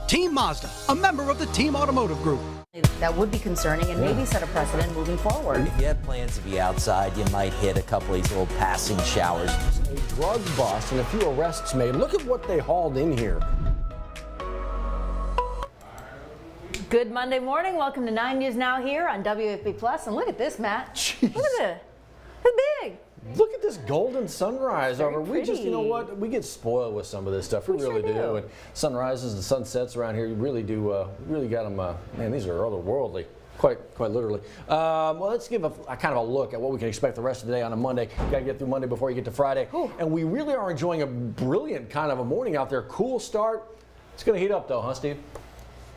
Team Mazda, a member of the Team Automotive Group. That would be concerning and maybe set a precedent moving forward. If you have plans to be outside, you might hit a couple of these little passing showers. A drug bust and a few arrests made. Look at what they hauled in here. Good Monday morning. Welcome to 9 News Now here on WAFB Plus. And look at this, Matt. Jeez. Look at it. It's big. Look at this golden sunrise over. We just, you know what? We get spoiled with some of this stuff. We really sure do. And sunrises and sunsets around here, you really do. Really got them. Man, these are otherworldly. Quite literally. Well, let's give a kind of a look at what we can expect the rest of the day on a Monday. You got to get through Monday before you get to Friday. Ooh. And we really are enjoying a brilliant kind of a morning out there. Cool start. It's going to heat up though, huh, Steve?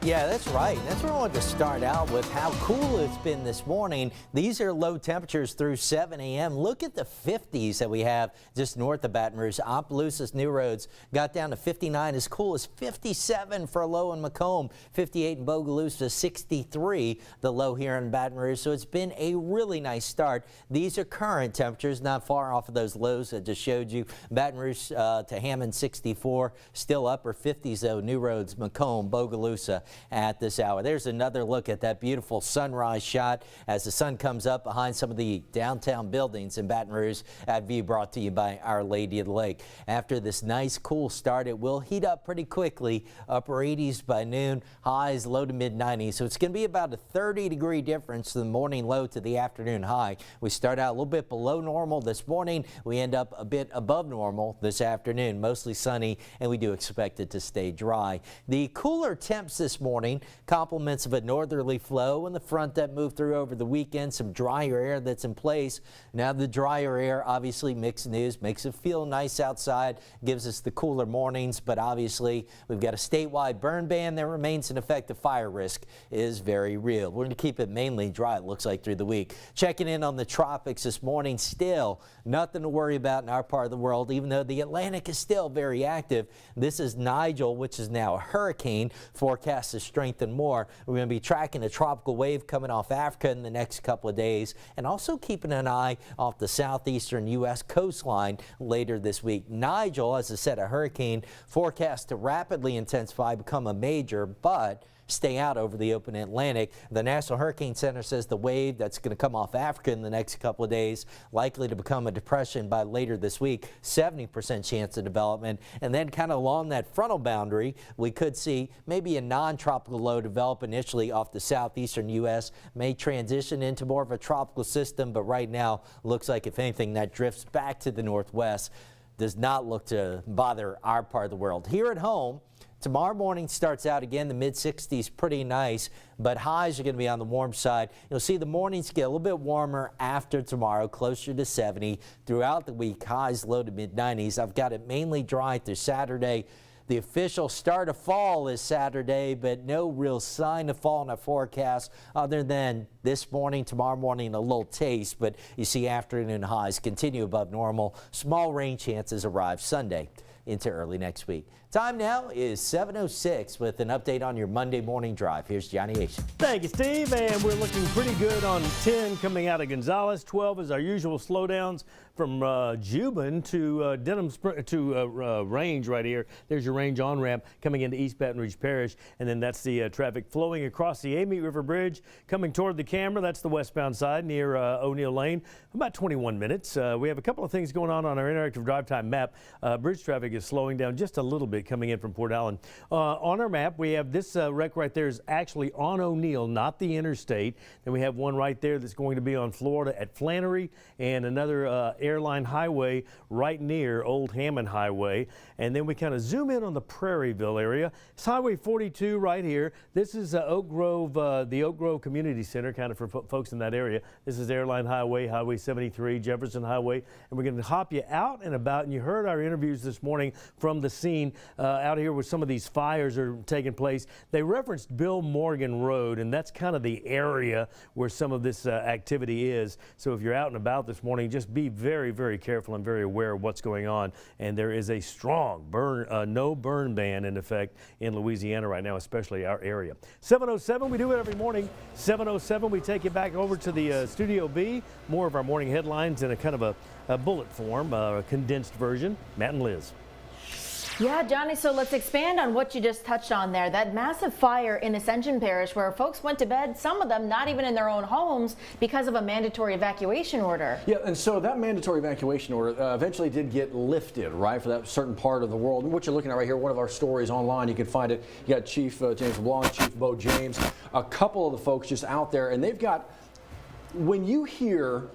Yeah, that's right. That's where I wanted to start out with how cool it's been this morning. These are low temperatures through 7 a.m. Look at the 50s that we have just north of Baton Rouge. Opelousas, New Roads got down to 59, as cool as 57 for a low in Macomb, 58 in Bogalusa, 63 the low here in Baton Rouge. So it's been a really nice start. These are current temperatures, not far off of those lows I just showed you. Baton Rouge to Hammond, 64, still upper 50s though. New Roads, Macomb, Bogalusa at this hour. There's another look at that beautiful sunrise shot as the sun comes up behind some of the downtown buildings in Baton Rouge. That view brought to you by Our Lady of the Lake. After this nice cool start, it will heat up pretty quickly. Upper 80s by noon, highs low to mid 90s. So it's going to be about a 30-degree difference from the morning low to the afternoon high. We start out a little bit below normal this morning. We end up a bit above normal this afternoon. Mostly sunny, and we do expect it to stay dry. The cooler temps this morning, compliments of a northerly flow and the front that moved through over the weekend, some drier air that's in place. Now the drier air, obviously mixed news, makes it feel nice outside, gives us the cooler mornings, but obviously we've got a statewide burn ban that remains in effect. The fire risk is very real. We're going to keep it mainly dry, it looks like, through the week. Checking in on the tropics this morning, still nothing to worry about in our part of the world, even though the Atlantic is still very active. This is Nigel, which is now a hurricane, forecast to strengthen more. We're going to be tracking a tropical wave coming off Africa in the next couple of days, and also keeping an eye off the southeastern U.S. coastline later this week. Nigel, as I said, a hurricane, forecast to rapidly intensify, become a major, but stay out over the open Atlantic. The National Hurricane Center says the wave that's going to come off Africa in the next couple of days likely to become a depression by later this week, 70% chance of development. And then kind of along that frontal boundary, we could see maybe a non-tropical low develop initially off the southeastern U.S., may transition into more of a tropical system, but right now looks like, if anything, that drifts back to the northwest. Does not look to bother our part of the world. Here at home, tomorrow morning starts out again the mid-60s, pretty nice, but highs are going to be on the warm side. You'll see the mornings get a little bit warmer after tomorrow, closer to 70. Throughout the week, highs low to mid-90s. I've got it mainly dry through Saturday. The official start of fall is Saturday, but no real sign of fall in the forecast other than this morning, tomorrow morning, a little taste. But you see afternoon highs continue above normal. Small rain chances arrive Sunday into early next week. Time now is 7:06 with an update on your Monday morning drive. Here's Johnny Asian. Thank you, Steve. And we're looking pretty good on 10 coming out of Gonzales. 12 is our usual slowdowns from Juban to Denham to Range right here. There's your Range on-ramp coming into East Baton Rouge Parish. And then that's the traffic flowing across the Amite River Bridge coming toward the camera. That's the westbound side near O'Neill Lane. About 21 minutes. We have a couple of things going on our interactive drive time map. Bridge traffic is slowing down just a little bit coming in from Port Allen. On our map, we have this wreck right there is actually on O'Neill, not the interstate. Then we have one right there that's going to be on Florida at Flannery, and another airline highway right near Old Hammond Highway. And then we kind of zoom in on the Prairieville area. It's Highway 42 right here. This is Oak Grove, the Oak Grove Community Center, kind of for folks in that area. This is Airline Highway, Highway 73, Jefferson Highway. And we're going to hop you out and about. And you heard our interviews this morning from the scene out here where some of these fires are taking place. They referenced Bill Morgan Road, and that's kind of the area where some of this activity is. So if you're out and about this morning, just be very, very careful and very aware of what's going on. And there is a strong no burn ban in effect in Louisiana right now, especially our area. 7:07, we do it every morning. 7:07, we take you back over to the Studio B. More of our morning headlines in a kind of a bullet form, a condensed version. Matt and Liz. Yeah, Johnny, so let's expand on what you just touched on there. That massive fire in Ascension Parish where folks went to bed, some of them not even in their own homes because of a mandatory evacuation order. Yeah, and so that mandatory evacuation order eventually did get lifted, right, for that certain part of the world. And what you're looking at right here, one of our stories online, you can find it. You got Chief James LeBlanc, Chief Bo James, a couple of the folks just out there, and they've got, when you hear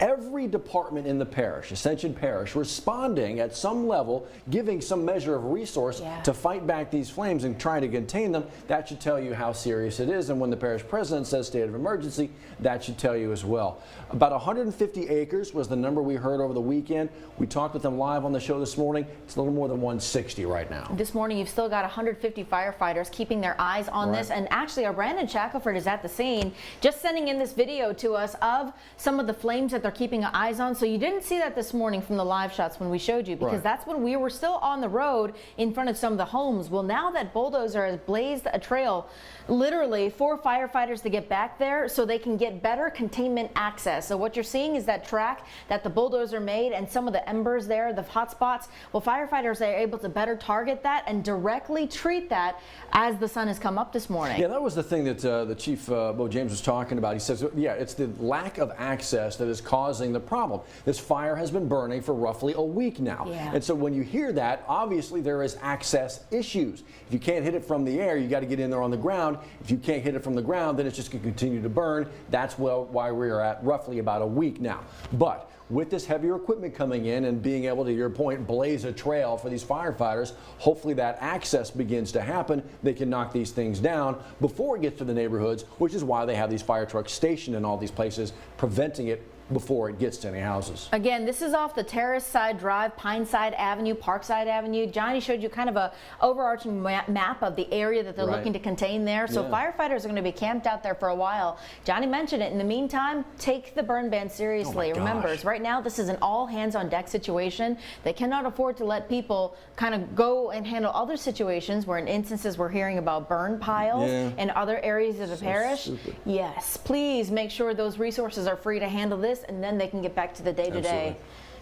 every department in the parish, Ascension Parish, responding at some level, giving some measure of resource to fight back these flames and trying to contain them, that should tell you how serious it is. And when the parish president says state of emergency, that should tell you as well. About 150 acres was the number we heard over the weekend. We talked with them live on the show this morning. It's a little more than 160 right now. This morning, you've still got 150 firefighters keeping their eyes on this. And actually, our Brandon Shackelford is at the scene, just sending in this video to us of some of the flames that they're keeping eyes on. So you didn't see that this morning from the live shots when we showed you, because that's when we were still on the road in front of some of the homes. Well, now that bulldozer has blazed a trail, literally for firefighters to get back there so they can get better containment access. So what you're seeing is that track that the bulldozer made and some of the embers there, the hot spots. Well, firefighters are able to better target that and directly treat that as the sun has come up this morning. Yeah, that was the thing that the Chief Bo James was talking about. He says, yeah, it's the lack of access that is causing the problem. This fire has been burning for roughly a week now. And so when you hear that, obviously there is access issues. If you can't hit it from the air, you got to get in there on the ground. If you can't hit it from the ground, then it's just going to continue to burn. That's why we are at roughly about a week now. But with this heavier equipment coming in and being able to, your point, blaze a trail for these firefighters, hopefully that access begins to happen. They can knock these things down before it gets to the neighborhoods, which is why they have these fire trucks stationed in all these places, preventing it before it gets to any houses. Again, this is off the Terrace Side Drive, Pineside Avenue, Parkside Avenue. Johnny showed you kind of a overarching map of the area that they're looking to contain there. So firefighters are going to be camped out there for a while. Johnny mentioned it. In the meantime, take the burn ban seriously. Remember, right now this is an all hands on deck situation. They cannot afford to let people kind of go and handle other situations where in instances we're hearing about burn piles in other areas of the parish. Yes, please make sure those resources are free to handle this, and then they can get back to the day-to-day.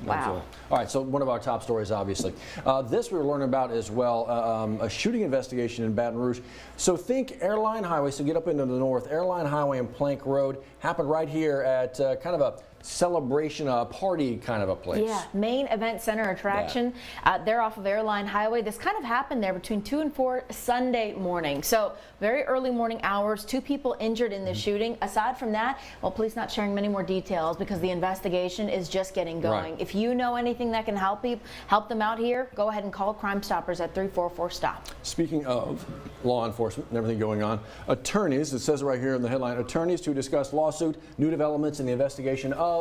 Wow. Absolutely. All right, so one of our top stories, obviously. This we were learning about as well, a shooting investigation in Baton Rouge. So think Airline Highway, so get up into the north. Airline Highway and Plank Road happened right here at kind of a celebration, party kind of a place. Yeah, main event center attraction. They're off of Airline Highway. This kind of happened there between 2 and 4 Sunday morning. So very early morning hours, 2 people injured in this shooting. Aside from that, well, police not sharing many more details because the investigation is just getting going. If you know anything that can help them out here, go ahead and call Crime Stoppers at 344-STOP. Speaking of law enforcement and everything going on, attorneys, it says right here in the headline, attorneys to discuss lawsuit, new developments in the investigation of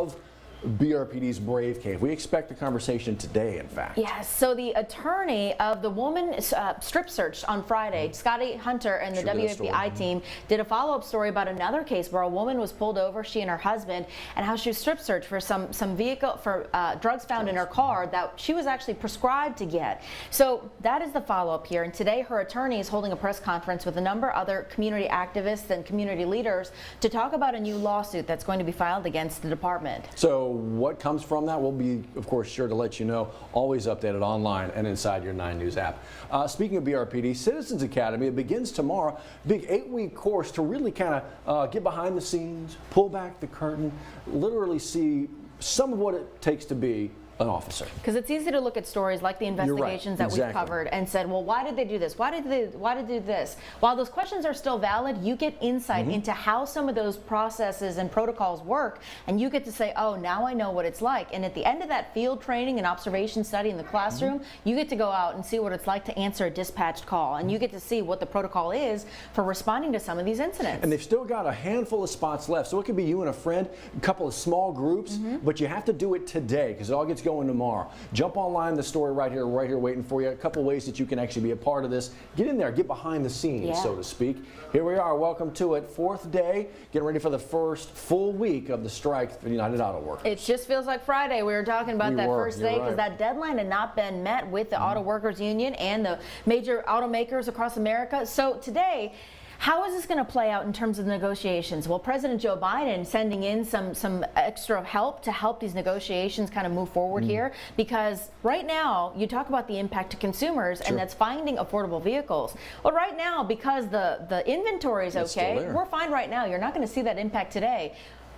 BRPD's Brave Cave. We expect a conversation today, in fact. Yes, so the attorney of the woman strip searched on Friday, Scotty Hunter and the WAFB team did a follow-up story about another case where a woman was pulled over, she and her husband, and how she was strip searched for some vehicle, for drugs found in her car that she was actually prescribed to get. So that is the follow-up here, and today her attorney is holding a press conference with a number of other community activists and community leaders to talk about a new lawsuit that's going to be filed against the department. So what comes from that, we'll be, of course, sure to let you know. Always updated online and inside your 9 News app. Speaking of BRPD, Citizens Academy, it begins tomorrow. Big 8-week course to really kind of get behind the scenes, pull back the curtain, literally see some of what it takes to be an officer. Because it's easy to look at stories like the investigations that we've covered and said, well, why did they do this? Why did they do this? While those questions are still valid, you get insight into how some of those processes and protocols work, and you get to say, oh, now I know what it's like. And at the end of that field training and observation study in the classroom, you get to go out and see what it's like to answer a dispatched call, and you get to see what the protocol is for responding to some of these incidents. And they've still got a handful of spots left, so it could be you and a friend, a couple of small groups, but you have to do it today because it all gets going tomorrow. Jump online, the story right here waiting for you. A couple ways that you can actually be a part of this. Get in there, get behind the scenes, so to speak. Here we are, welcome to it. 4th day, getting ready for the first full week of the strike for United Auto Workers. It just feels like Friday. We were talking about that first day because that deadline had not been met with the Auto Workers Union and the major automakers across America. So today, How is this going to play out in terms of negotiations? Well, President Joe Biden sending in some extra help to help these negotiations kind of move forward here, because right now you talk about the impact to consumers, and that's finding affordable vehicles. Well, right now, because the inventory is okay, we're fine right now. You're not going to see that impact today.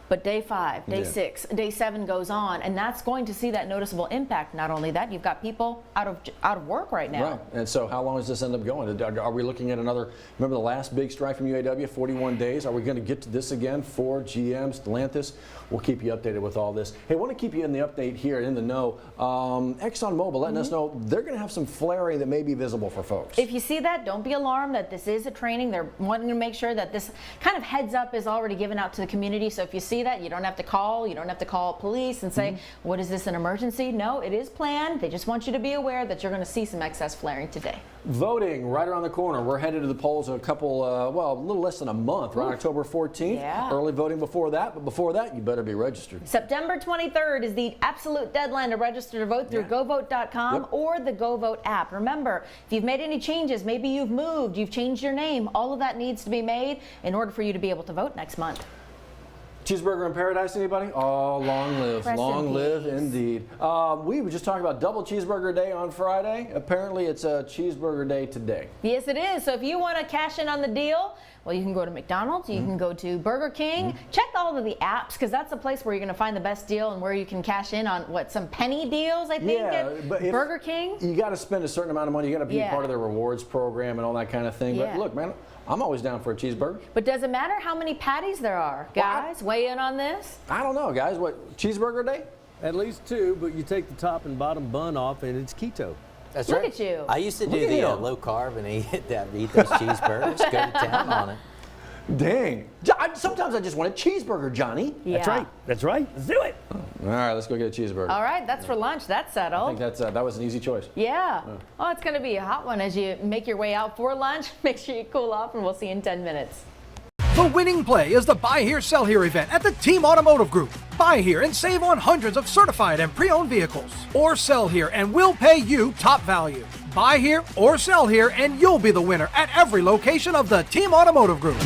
But day 5, day 6, day 7 goes on, and that's going to see that noticeable impact. Not only that, you've got people out of work right now. Right. And so how long does this end up going? Are we looking at another, remember the last big strike from UAW, 41 days? Are we going to get to this again? Ford, GM, Stellantis? We'll keep you updated with all this. Hey, I want to keep you in the update here, in the know. ExxonMobil letting us know they're going to have some flaring that may be visible for folks. If you see that, don't be alarmed that this is a training. They're wanting to make sure that this kind of heads up is already given out to the community. So if you see that, you don't have to call police and say, what is this, an emergency? No, it is planned. They just want you to be aware that you're going to see some excess flaring today. Voting right around the corner. We're headed to the polls in a couple, a little less than a month, right? October 14th. Yeah. Early voting before that, but before that, you better be registered. September 23rd is the absolute deadline to register to vote through govote.com or the GoVote app. Remember, if you've made any changes, maybe you've moved, you've changed your name, all of that needs to be made in order for you to be able to vote next month. Cheeseburger in paradise, anybody? Oh, long live. Rest long in live peace. indeed. We were just talking about double cheeseburger day on Friday. Apparently it's a cheeseburger day today. Yes, it is. So if you want to cash in on the deal, well, you can go to McDonald's, you can go to Burger King. Check all of the apps, because that's the place where you're going to find the best deal and where you can cash in on some penny deals, I think, at Burger King. You got to spend a certain amount of money. You got to be part of their rewards program and all that kind of thing. But look, man, I'm always down for a cheeseburger. But does it matter how many patties there are? Guys, weigh in on this. I don't know, guys. What, cheeseburger day? At least 2, but you take the top and bottom bun off, and it's keto. That's Look right. at you. I used to do the low carb and eat those cheeseburgers. Go to town on it. Dang. Sometimes I just want a cheeseburger, Johnny. Yeah. That's right. That's right. Let's do it. All right, let's go get a cheeseburger. All right, that's for lunch. That's I settled. think that was an easy choice. Yeah. Oh, it's going to be a hot one as you make your way out for lunch. Make sure you cool off, and we'll see you in 10 minutes. The winning play is the Buy Here, Sell Here event at the Team Automotive Group. Buy here and save on hundreds of certified and pre-owned vehicles. Or sell here and we'll pay you top value. Buy here or sell here and you'll be the winner at every location of the Team Automotive Group.